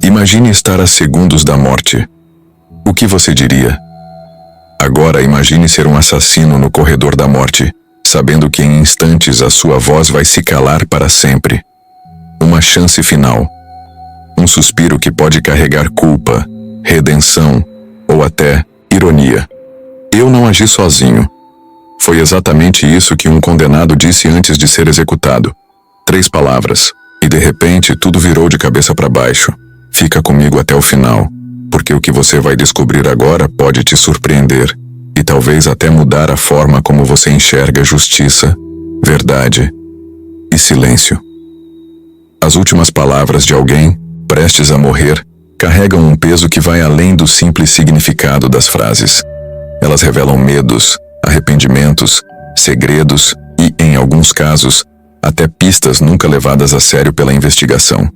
Imagine estar a segundos da morte. O que você diria? Agora imagine ser um assassino no corredor da morte, sabendo que em instantes a sua voz vai se calar para sempre. Uma chance final. Um suspiro que pode carregar culpa, redenção ou até ironia. Eu não agi sozinho. Foi exatamente isso que um condenado disse antes de ser executado. 3 palavras, e de repente tudo virou de cabeça para baixo. Fica comigo até o final, porque o que você vai descobrir agora pode te surpreender e talvez até mudar a forma como você enxerga justiça, verdade e silêncio. As últimas palavras de alguém, prestes a morrer, carregam um peso que vai além do simples significado das frases. Elas revelam medos, arrependimentos, segredos e, em alguns casos, até pistas nunca levadas a sério pela investigação.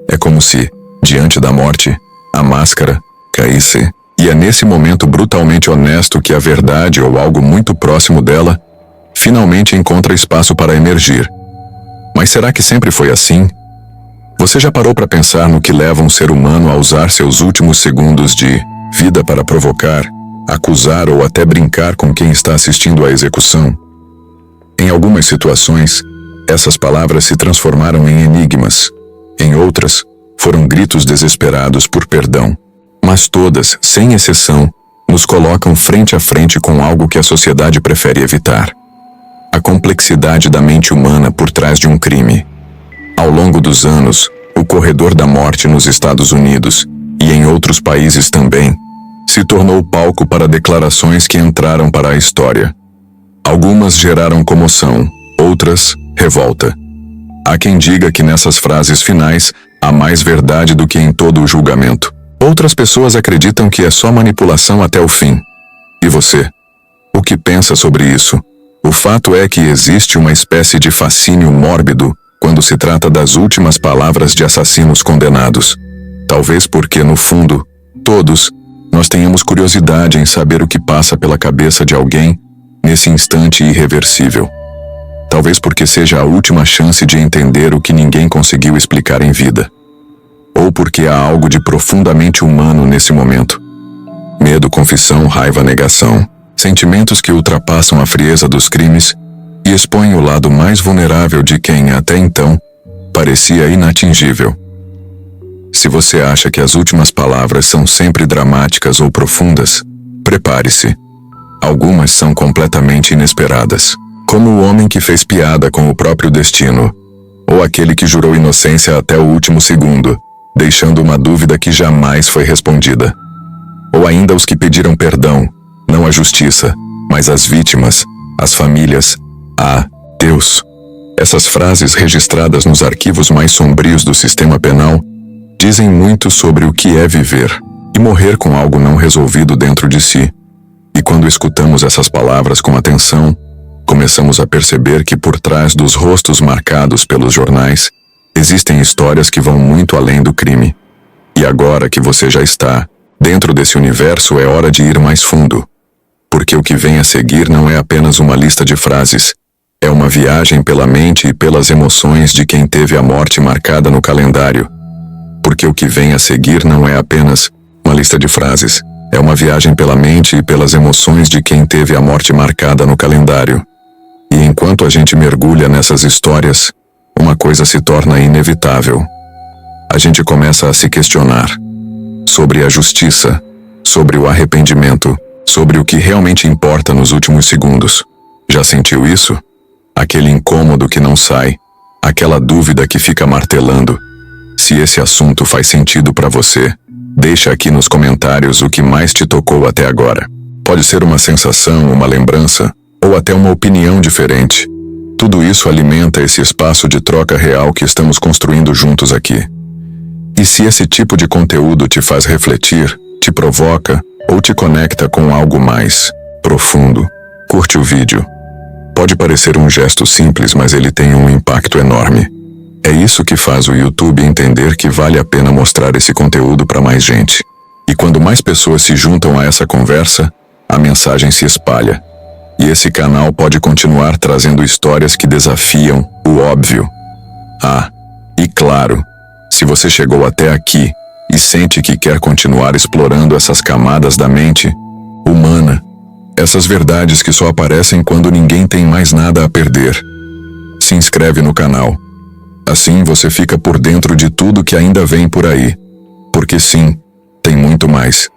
É como se, diante da morte, a máscara caísse, e é nesse momento brutalmente honesto que a verdade ou algo muito próximo dela finalmente encontra espaço para emergir. Mas será que sempre foi assim? Você já parou para pensar no que leva um ser humano a usar seus últimos segundos de vida para provocar, acusar ou até brincar com quem está assistindo à execução? Em algumas situações, essas palavras se transformaram em enigmas. Em outras, foram gritos desesperados por perdão. Mas todas, sem exceção, nos colocam frente a frente com algo que a sociedade prefere evitar: a complexidade da mente humana por trás de um crime. Ao longo dos anos, o corredor da morte nos Estados Unidos, e em outros países também, se tornou palco para declarações que entraram para a história. Algumas geraram comoção, outras, revolta. Há quem diga que nessas frases finais há mais verdade do que em todo o julgamento. Outras pessoas acreditam que é só manipulação até o fim. E você? O que pensa sobre isso? O fato é que existe uma espécie de fascínio mórbido quando se trata das últimas palavras de assassinos condenados. Talvez porque, no fundo, todos, nós tenhamos curiosidade em saber o que passa pela cabeça de alguém nesse instante irreversível. Talvez porque seja a última chance de entender o que ninguém conseguiu explicar em vida. Ou porque há algo de profundamente humano nesse momento. Medo, confissão, raiva, negação. Sentimentos que ultrapassam a frieza dos crimes e expõem o lado mais vulnerável de quem, até então, parecia inatingível. Se você acha que as últimas palavras são sempre dramáticas ou profundas, prepare-se. Algumas são completamente inesperadas. Como o homem que fez piada com o próprio destino, ou aquele que jurou inocência até o último segundo, deixando uma dúvida que jamais foi respondida. Ou ainda os que pediram perdão, não a justiça, mas as vítimas, as famílias, Deus. Essas frases registradas nos arquivos mais sombrios do sistema penal dizem muito sobre o que é viver e morrer com algo não resolvido dentro de si. E quando escutamos essas palavras com atenção, começamos a perceber que por trás dos rostos marcados pelos jornais, existem histórias que vão muito além do crime. E agora que você já está dentro desse universo, é hora de ir mais fundo. Porque o que vem a seguir não é apenas uma lista de frases, é uma viagem pela mente e pelas emoções de quem teve a morte marcada no calendário. Porque o que vem a seguir não é apenas uma lista de frases, é uma viagem pela mente e pelas emoções de quem teve a morte marcada no calendário. E enquanto a gente mergulha nessas histórias, uma coisa se torna inevitável. A gente começa a se questionar sobre a justiça, sobre o arrependimento, sobre o que realmente importa nos últimos segundos. Já sentiu isso? Aquele incômodo que não sai, aquela dúvida que fica martelando. Se esse assunto faz sentido para você, deixa aqui nos comentários o que mais te tocou até agora. Pode ser uma sensação, uma lembrança, ou até uma opinião diferente. Tudo isso alimenta esse espaço de troca real que estamos construindo juntos aqui. E se esse tipo de conteúdo te faz refletir, te provoca ou te conecta com algo mais profundo, curte o vídeo. Pode parecer um gesto simples, mas ele tem um impacto enorme. É isso que faz o YouTube entender que vale a pena mostrar esse conteúdo para mais gente. E quando mais pessoas se juntam a essa conversa, a mensagem se espalha. E esse canal pode continuar trazendo histórias que desafiam o óbvio. E claro, Se você chegou até aqui e sente que quer continuar explorando essas camadas da mente humana, essas verdades que só aparecem quando ninguém tem mais nada a perder, se inscreve no canal. Assim você fica por dentro de tudo que ainda vem por aí. Porque sim, tem muito mais.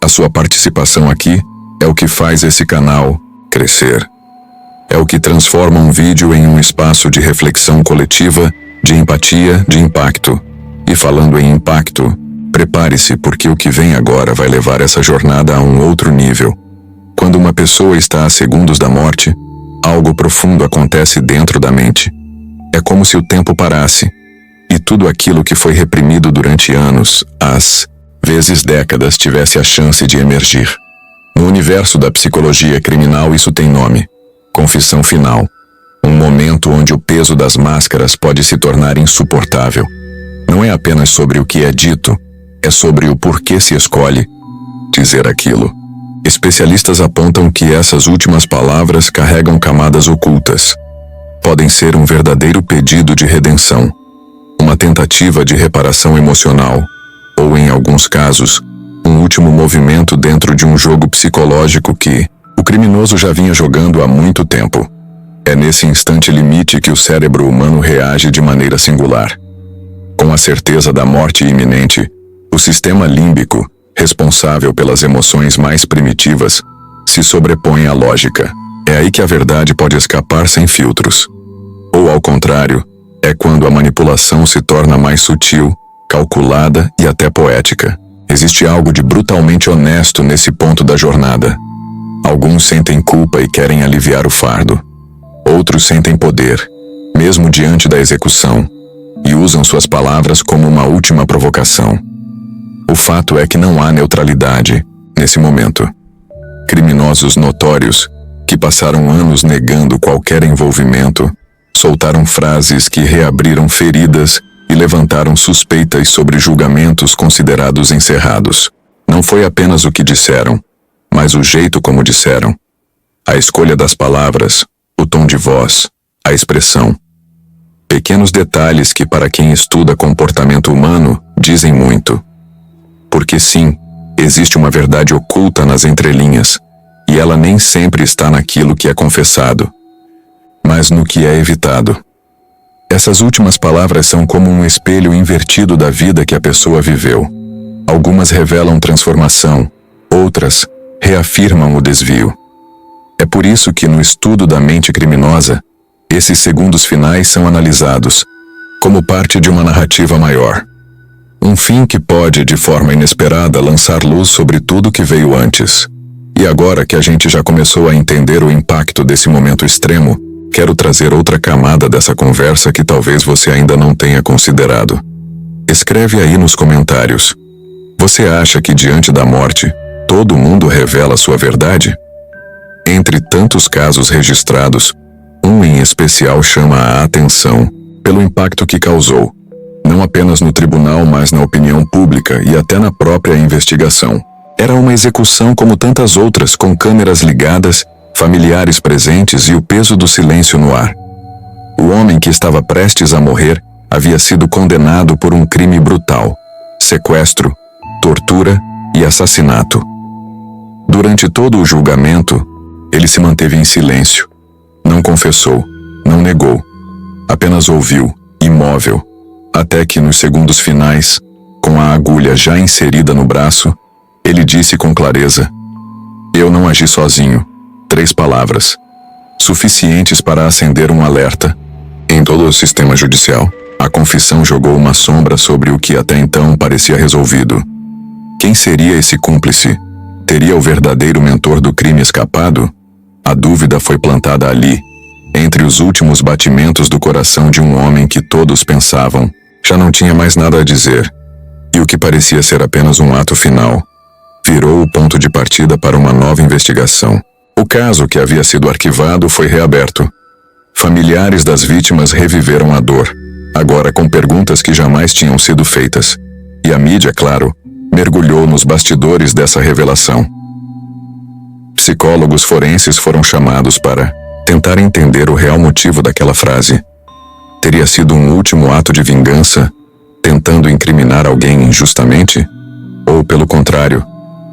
A sua participação aqui é o que faz esse canal crescer. É o que transforma um vídeo em um espaço de reflexão coletiva, de empatia, de impacto. E falando em impacto, prepare-se porque o que vem agora vai levar essa jornada a um outro nível. Quando uma pessoa está a segundos da morte, algo profundo acontece dentro da mente. É como se o tempo parasse, e tudo aquilo que foi reprimido durante anos, às vezes décadas, tivesse a chance de emergir. No universo da psicologia criminal isso tem nome: confissão final. Um momento onde o peso das máscaras pode se tornar insuportável. Não é apenas sobre o que é dito, é sobre o porquê se escolhe dizer aquilo. Especialistas apontam que essas últimas palavras carregam camadas ocultas. Podem ser um verdadeiro pedido de redenção, uma tentativa de reparação emocional, ou, em alguns casos, um último movimento dentro de um jogo psicológico que o criminoso já vinha jogando há muito tempo. É nesse instante limite que o cérebro humano reage de maneira singular. Com a certeza da morte iminente, o sistema límbico, responsável pelas emoções mais primitivas, se sobrepõe à lógica. É aí que a verdade pode escapar sem filtros. Ou, ao contrário, é quando a manipulação se torna mais sutil, calculada e até poética. Existe algo de brutalmente honesto nesse ponto da jornada. Alguns sentem culpa e querem aliviar o fardo. Outros sentem poder, mesmo diante da execução, e usam suas palavras como uma última provocação. O fato é que não há neutralidade nesse momento. Criminosos notórios, que passaram anos negando qualquer envolvimento, soltaram frases que reabriram feridas e levantaram suspeitas sobre julgamentos considerados encerrados. Não foi apenas o que disseram, mas o jeito como disseram. A escolha das palavras, o tom de voz, a expressão. Pequenos detalhes que, para quem estuda comportamento humano, dizem muito. Porque sim, existe uma verdade oculta nas entrelinhas, e ela nem sempre está naquilo que é confessado, mas no que é evitado. Essas últimas palavras são como um espelho invertido da vida que a pessoa viveu. Algumas revelam transformação, outras reafirmam o desvio. É por isso que no estudo da mente criminosa, esses segundos finais são analisados como parte de uma narrativa maior. Um fim que pode, de forma inesperada, lançar luz sobre tudo que veio antes. E agora que a gente já começou a entender o impacto desse momento extremo, quero trazer outra camada dessa conversa que talvez você ainda não tenha considerado. Escreve aí nos comentários. Você acha que diante da morte, todo mundo revela sua verdade? Entre tantos casos registrados, um em especial chama a atenção pelo impacto que causou, não apenas no tribunal, mas na opinião pública e até na própria investigação. Era uma execução como tantas outras, com câmeras ligadas, familiares presentes e o peso do silêncio no ar. O homem que estava prestes a morrer havia sido condenado por um crime brutal: sequestro, tortura e assassinato. Durante todo o julgamento, ele se manteve em silêncio. Não confessou, não negou, apenas ouviu, imóvel, até que nos segundos finais, com a agulha já inserida no braço, ele disse com clareza: "Eu não agi sozinho." 3 palavras, suficientes para acender um alerta. Em todo o sistema judicial, a confissão jogou uma sombra sobre o que até então parecia resolvido. Quem seria esse cúmplice? Teria o verdadeiro mentor do crime escapado? A dúvida foi plantada ali, entre os últimos batimentos do coração de um homem que todos pensavam já não tinha mais nada a dizer. E o que parecia ser apenas um ato final, virou o ponto de partida para uma nova investigação. O caso que havia sido arquivado foi reaberto. Familiares das vítimas reviveram a dor, agora com perguntas que jamais tinham sido feitas. E a mídia, claro, mergulhou nos bastidores dessa revelação. Psicólogos forenses foram chamados para tentar entender o real motivo daquela frase. Teria sido um último ato de vingança? tentando incriminar alguém injustamente? Ou, pelo contrário,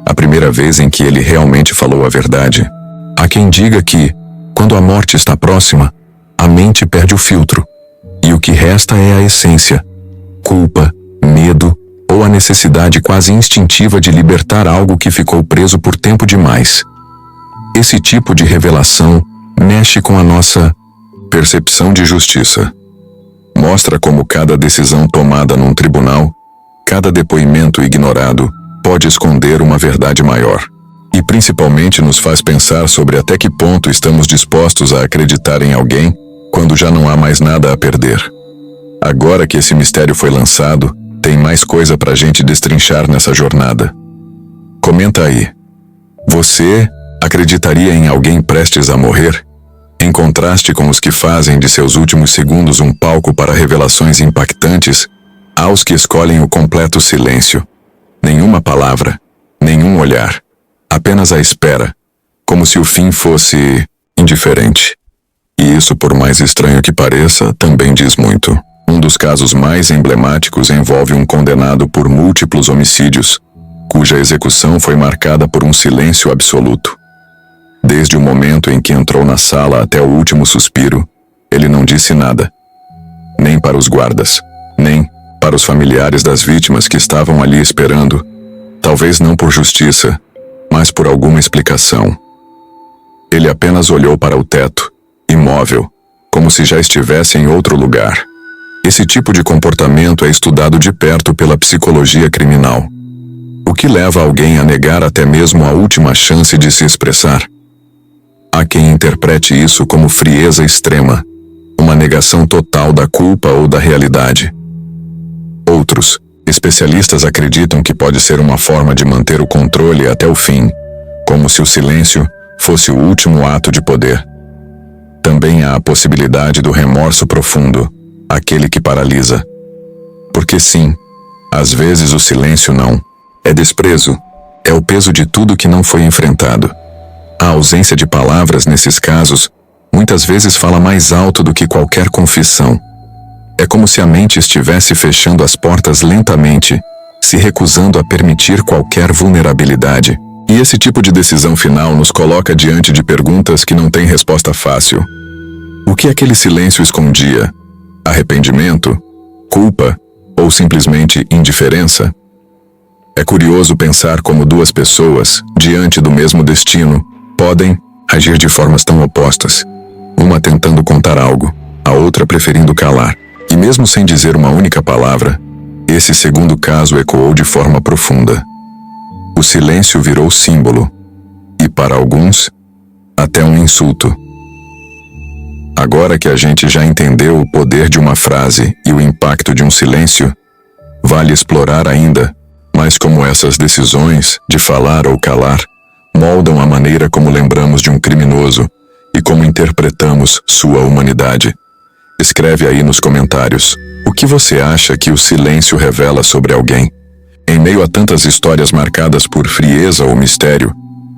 a primeira vez em que ele realmente falou a verdade? Há quem diga que, quando a morte está próxima, a mente perde o filtro, e o que resta é a essência, culpa, medo ou a necessidade quase instintiva de libertar algo que ficou preso por tempo demais. Esse tipo de revelação mexe com a nossa percepção de justiça. Mostra como cada decisão tomada num tribunal, cada depoimento ignorado, pode esconder uma verdade maior. E principalmente nos faz pensar sobre até que ponto estamos dispostos a acreditar em alguém quando já não há mais nada a perder. Agora que esse mistério foi lançado, tem mais coisa pra gente destrinchar nessa jornada. Comenta aí. Você acreditaria em alguém prestes a morrer? Em contraste com os que fazem de seus últimos segundos um palco para revelações impactantes, há os que escolhem o completo silêncio. Nenhuma palavra, nenhum olhar. Apenas a espera, como se o fim fosse indiferente. E isso, por mais estranho que pareça, também diz muito. Um dos casos mais emblemáticos envolve um condenado por múltiplos homicídios, cuja execução foi marcada por um silêncio absoluto. Desde o momento em que entrou na sala até o último suspiro, ele não disse nada. Nem para os guardas, nem para os familiares das vítimas que estavam ali esperando, talvez não por justiça, mas por alguma explicação. Ele apenas olhou para o teto, imóvel, como se já estivesse em outro lugar. Esse tipo de comportamento é estudado de perto pela psicologia criminal. O que leva alguém a negar até mesmo a última chance de se expressar? Há quem interprete isso como frieza extrema, uma negação total da culpa ou da realidade. Outros, especialistas, acreditam que pode ser uma forma de manter o controle até o fim, como se o silêncio fosse o último ato de poder. Também há a possibilidade do remorso profundo, aquele que paralisa. Porque sim, às vezes o silêncio não é desprezo, é o peso de tudo que não foi enfrentado. A ausência de palavras nesses casos muitas vezes fala mais alto do que qualquer confissão. É como se a mente estivesse fechando as portas lentamente, se recusando a permitir qualquer vulnerabilidade. E esse tipo de decisão final nos coloca diante de perguntas que não têm resposta fácil. O que aquele silêncio escondia? Arrependimento? Culpa? Ou simplesmente indiferença? É curioso pensar como duas pessoas, diante do mesmo destino, podem agir de formas tão opostas. Uma tentando contar algo, a outra preferindo calar. E mesmo sem dizer uma única palavra, esse segundo caso ecoou de forma profunda. O silêncio virou símbolo, e para alguns, até um insulto. Agora que a gente já entendeu o poder de uma frase e o impacto de um silêncio, vale explorar ainda mais como essas decisões, de falar ou calar, moldam a maneira como lembramos de um criminoso e como interpretamos sua humanidade. Escreve aí nos comentários o que você acha que o silêncio revela sobre alguém. Em meio a tantas histórias marcadas por frieza ou mistério,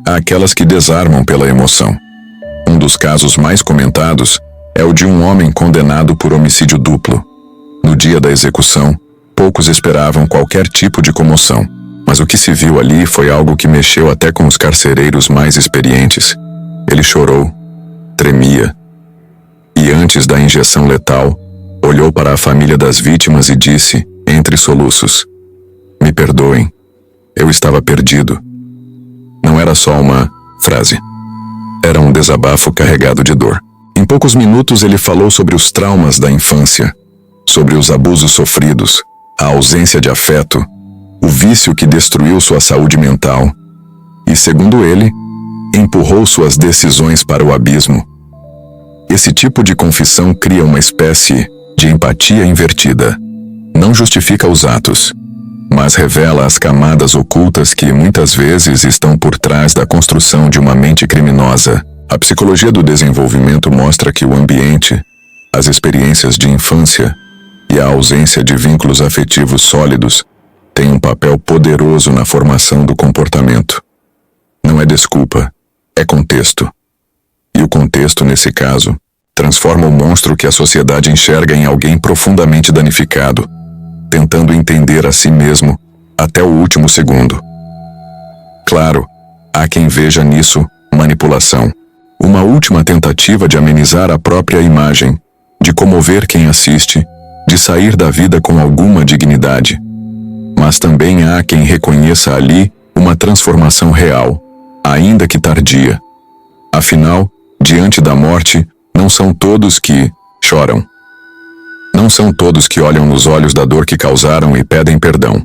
há aquelas que desarmam pela emoção. Um dos casos mais comentados é o de um homem condenado por homicídio duplo. No dia da execução, poucos esperavam qualquer tipo de comoção, mas o que se viu ali foi algo que mexeu até com os carcereiros mais experientes. Ele chorou, tremia, e antes da injeção letal, olhou para a família das vítimas e disse, entre soluços: "Me perdoem, eu estava perdido." Não era só uma frase. Era um desabafo carregado de dor. Em poucos minutos ele falou sobre os traumas da infância, sobre os abusos sofridos, a ausência de afeto, o vício que destruiu sua saúde mental e, segundo ele, empurrou suas decisões para o abismo. Esse tipo de confissão cria uma espécie de empatia invertida. Não justifica os atos, mas revela as camadas ocultas que muitas vezes estão por trás da construção de uma mente criminosa. A psicologia do desenvolvimento mostra que o ambiente, as experiências de infância e a ausência de vínculos afetivos sólidos têm um papel poderoso na formação do comportamento. Não é desculpa, é contexto. E o contexto, nesse caso, transforma o monstro que a sociedade enxerga em alguém profundamente danificado. tentando entender a si mesmo até o último segundo. Claro, há quem veja nisso manipulação, uma última tentativa de amenizar a própria imagem, de comover quem assiste, de sair da vida com alguma dignidade. Mas também há quem reconheça ali uma transformação real, ainda que tardia. Afinal, diante da morte, não são todos que choram. Não são todos que olham nos olhos da dor que causaram e pedem perdão.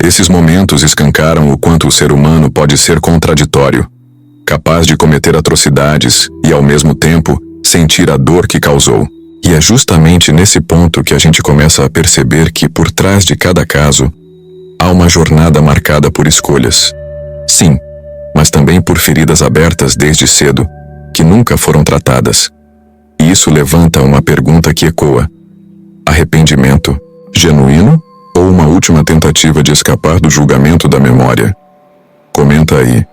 Esses momentos escancaram o quanto o ser humano pode ser contraditório, capaz de cometer atrocidades e, ao mesmo tempo, sentir a dor que causou. E é justamente nesse ponto que a gente começa a perceber que, por trás de cada caso, há uma jornada marcada por escolhas. Sim, mas também por feridas abertas desde cedo, que nunca foram tratadas. E isso levanta uma pergunta que ecoa: arrependimento genuíno ou uma última tentativa de escapar do julgamento da memória? Comenta aí.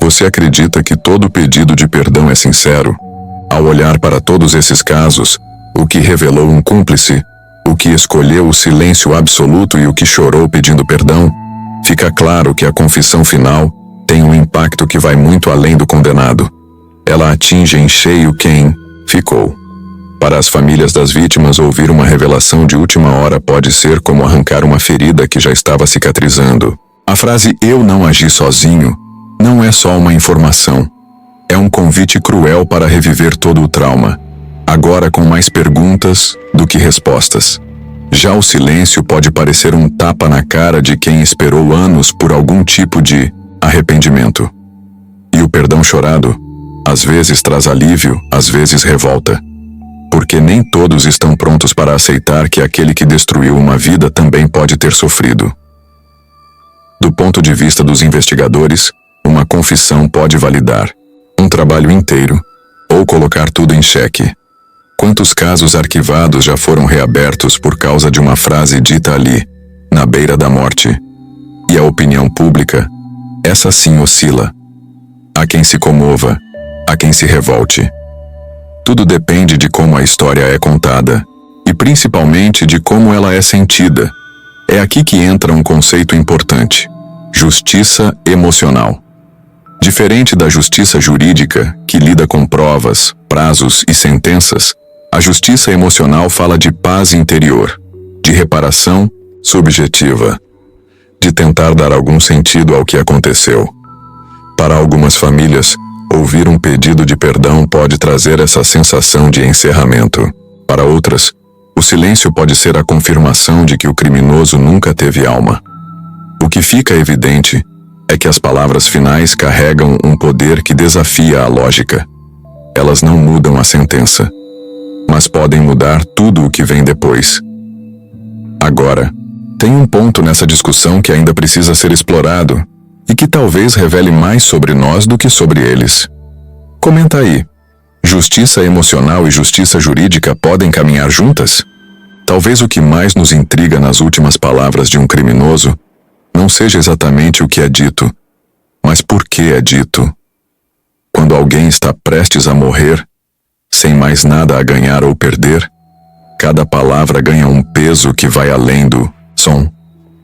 Você acredita que todo pedido de perdão é sincero? Ao olhar para todos esses casos, o que revelou um cúmplice, o que escolheu o silêncio absoluto e o que chorou pedindo perdão, fica claro que a confissão final tem um impacto que vai muito além do condenado. Ela atinge em cheio quem ficou. Para as famílias das vítimas, ouvir uma revelação de última hora pode ser como arrancar uma ferida que já estava cicatrizando. A frase "eu não agi sozinho" não é só uma informação. É um convite cruel para reviver todo o trauma, agora com mais perguntas do que respostas. Já o silêncio pode parecer um tapa na cara de quem esperou anos por algum tipo de arrependimento. E o perdão chorado, às vezes traz alívio, às vezes revolta. Porque nem todos estão prontos para aceitar que aquele que destruiu uma vida também pode ter sofrido. Do ponto de vista dos investigadores, uma confissão pode validar um trabalho inteiro ou colocar tudo em xeque. Quantos casos arquivados já foram reabertos por causa de uma frase dita ali, na beira da morte? E a opinião pública, essa sim oscila. Há quem se comova, há quem se revolte. Tudo depende de como a história é contada, e principalmente de como ela é sentida. É aqui que entra um conceito importante: justiça emocional. Diferente da justiça jurídica, que lida com provas, prazos e sentenças, a justiça emocional fala de paz interior, de reparação subjetiva, de tentar dar algum sentido ao que aconteceu. Para algumas famílias, ouvir um pedido de perdão pode trazer essa sensação de encerramento. Para outras, o silêncio pode ser a confirmação de que o criminoso nunca teve alma. O que fica evidente é que as palavras finais carregam um poder que desafia a lógica. Elas não mudam a sentença, mas podem mudar tudo o que vem depois. Agora, tem um ponto nessa discussão que ainda precisa ser explorado e que talvez revele mais sobre nós do que sobre eles. Comenta aí. Justiça emocional e justiça jurídica podem caminhar juntas? Talvez o que mais nos intriga nas últimas palavras de um criminoso não seja exatamente o que é dito, mas por que é dito. Quando alguém está prestes a morrer, sem mais nada a ganhar ou perder, cada palavra ganha um peso que vai além do som,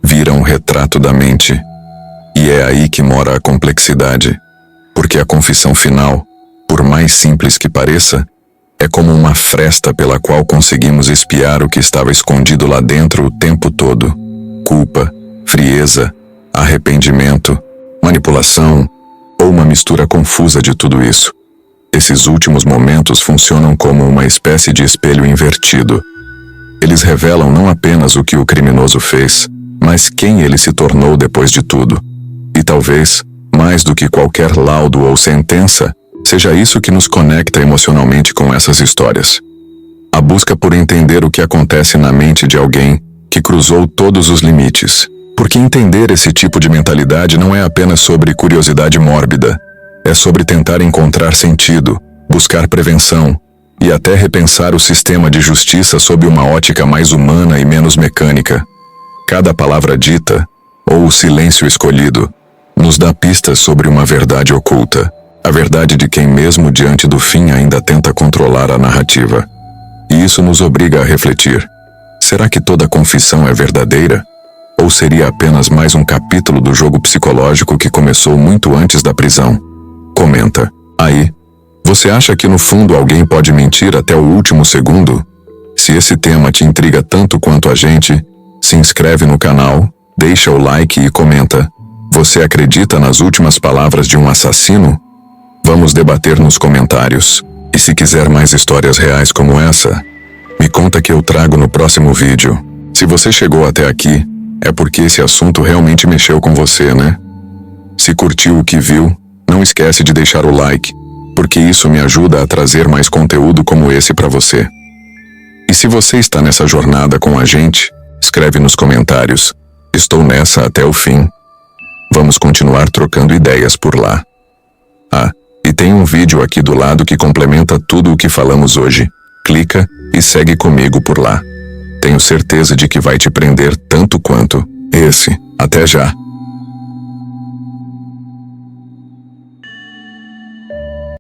vira um retrato da mente. E é aí que mora a complexidade, porque a confissão final, por mais simples que pareça, é como uma fresta pela qual conseguimos espiar o que estava escondido lá dentro o tempo todo. Culpa, frieza, arrependimento, manipulação, ou uma mistura confusa de tudo isso. Esses últimos momentos funcionam como uma espécie de espelho invertido. Eles revelam não apenas o que o criminoso fez, mas quem ele se tornou depois de tudo. E talvez, mais do que qualquer laudo ou sentença, seja isso que nos conecta emocionalmente com essas histórias. A busca por entender o que acontece na mente de alguém que cruzou todos os limites. Porque entender esse tipo de mentalidade não é apenas sobre curiosidade mórbida. É sobre tentar encontrar sentido, buscar prevenção e até repensar o sistema de justiça sob uma ótica mais humana e menos mecânica. Cada palavra dita, ou o silêncio escolhido, nos dá pistas sobre uma verdade oculta, a verdade de quem mesmo diante do fim ainda tenta controlar a narrativa. E isso nos obriga a refletir. Será será que toda confissão é verdadeira? Ou seria apenas mais um capítulo do jogo psicológico que começou muito antes da prisão? Comenta aí. Você acha que no fundo alguém pode mentir até o último segundo? Se esse tema te intriga tanto quanto a gente, se inscreve no canal, deixa o like e comenta. Você acredita nas últimas palavras de um assassino? Vamos debater nos comentários. E se quiser mais histórias reais como essa, me conta que eu trago no próximo vídeo. Se você chegou até aqui, é porque esse assunto realmente mexeu com você, né? Se curtiu o que viu, não esquece de deixar o like, porque isso me ajuda a trazer mais conteúdo como esse para você. E se você está nessa jornada com a gente, escreve nos comentários. Estou nessa até o fim. Vamos continuar trocando ideias por lá. Ah, e tem um vídeo aqui do lado que complementa tudo o que falamos hoje. Clica e segue comigo por lá. Tenho certeza de que vai te prender tanto quanto esse. Até já!